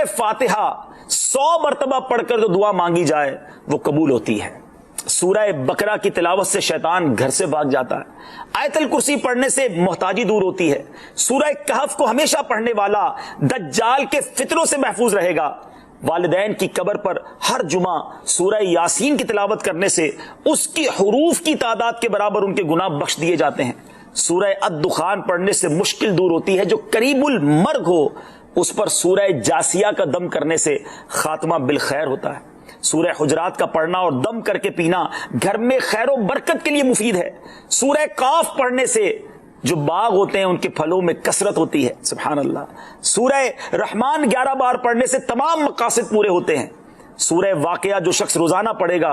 فاتحہ 100 مرتبہ پڑھ کر جو دعا مانگی جائے وہ قبول ہوتی ہے۔ سورہ بقرہ کی تلاوت سے شیطان گھر سے بھاگ جاتا ہے۔ آیت الکرسی پڑھنے سے محتاجی دور ہوتی ہے۔ سورہ کہف کو ہمیشہ پڑھنے والا دجال کے فتنوں سے محفوظ رہے گا۔ والدین کی قبر پر ہر جمعہ سورہ یاسین کی تلاوت کرنے سے اس کی حروف کی تعداد کے برابر ان کے گناہ بخش دیے جاتے ہیں۔ سورہ الدخان پڑھنے سے مشکل دور ہوتی ہے۔ جو قریب المرگ ہو اس پر سورہ جاسیہ کا دم کرنے سے خاتمہ بالخیر ہوتا ہے۔ سورہ حجرات کا پڑھنا اور دم کر کے پینا گھر میں خیر و برکت کے لیے مفید ہے۔ سورہ قاف پڑھنے سے جو باغ ہوتے ہیں ان کے پھلوں میں کثرت ہوتی ہے۔ سبحان اللہ۔ سورہ رحمان 11 بار پڑھنے سے تمام مقاصد پورے ہوتے ہیں۔ سورہ واقعہ جو شخص روزانہ پڑھے گا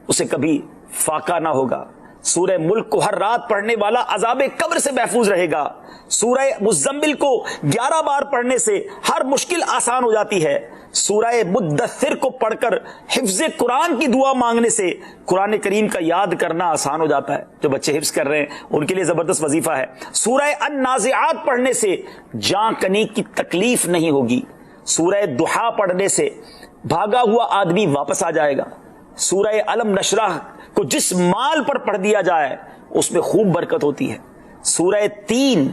اسے کبھی فاقہ نہ ہوگا۔ سورہ ملک کو ہر رات پڑھنے والا عذاب قبر سے محفوظ رہے گا۔ سورہ مزمل کو 11 بار پڑھنے سے ہر مشکل آسان ہو جاتی ہے۔ سورہ مدثر کو پڑھ کر حفظ قرآن کی دعا مانگنے سے قرآن کریم کا یاد کرنا آسان ہو جاتا ہے۔ جو بچے حفظ کر رہے ہیں ان کے لیے زبردست وظیفہ ہے۔ سورہ النازعات پڑھنے سے جاں کنی کی تکلیف نہیں ہوگی۔ سورہ دحا پڑھنے سے بھاگا ہوا آدمی واپس آ جائے گا۔ سورہ علم نشرح کو جس مال پر پڑھ دیا جائے اس میں خوب برکت ہوتی ہے۔ سورہ تین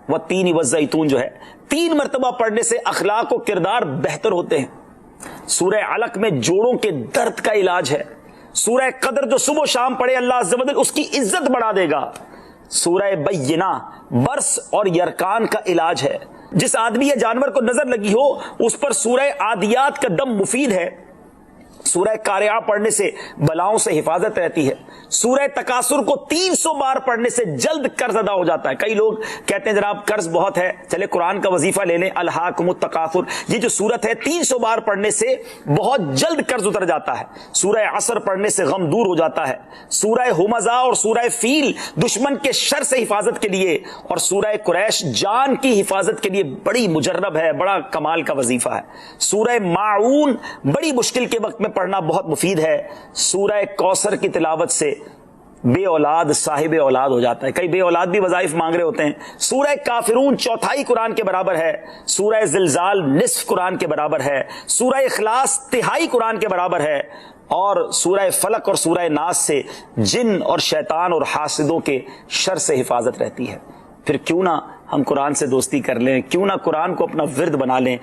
والزیتون جو ہے 3 مرتبہ پڑھنے سے اخلاق و کردار بہتر ہوتے ہیں۔ سورہ علق میں جوڑوں کے درد کا علاج ہے۔ سورہ قدر جو صبح و شام پڑھے اللہ عز و جل اس کی عزت بڑھا دے گا۔ سورہ بینہ برس اور یرکان کا علاج ہے۔ جس آدمی یا جانور کو نظر لگی ہو اس پر سورہ عادیات کا دم مفید ہے۔ سورہ قارعہ پڑھنے سے بلاؤں سے حفاظت رہتی ہے۔ سورہ تکاثر کو 300 بار پڑھنے سے جلد قرض ادا ہو جاتا ہے۔ کئی لوگ کہتے ہیں جناب قرض بہت ہے، چلے قرآن کا وظیفہ لے لیں، الہاکم التکاثر، یہ جو سورت ہے 300 بار پڑھنے سے بہت جلد قرض اتر جاتا ہے۔ سورہ عصر پڑھنے سے غم دور ہو جاتا ہے۔ سورہ ہمزہ اور سورہ فیل دشمن کے شر سے حفاظت کے لیے، اور سورہ قریش جان کی حفاظت کے لیے بڑی مجرب ہے، بڑا کمال کا وظیفہ ہے۔ سورہ ماعون بڑی مشکل کے وقت میں پڑھنا بہت مفید ہے۔ سورہ کوثر کی تلاوت سے بے اولاد صاحب اولاد ہو جاتا ہے۔ کئی بے اولاد بھی وظائف مانگ رہے ہوتے ہیں۔ سورہ کافرون 1/4 قرآن کے برابر ہے۔ سورہ زلزال نصف قرآن کے برابر ہے۔ سورہ اخلاص 1/3 قرآن کے برابر ہے۔ اور سورہ فلق اور سورہ ناس سے جن اور شیطان اور حاسدوں کے شر سے حفاظت رہتی ہے۔ پھر کیوں نہ ہم قرآن سے دوستی کر لیں، کیوں نہ قرآن کو اپنا ورد بنا لیں۔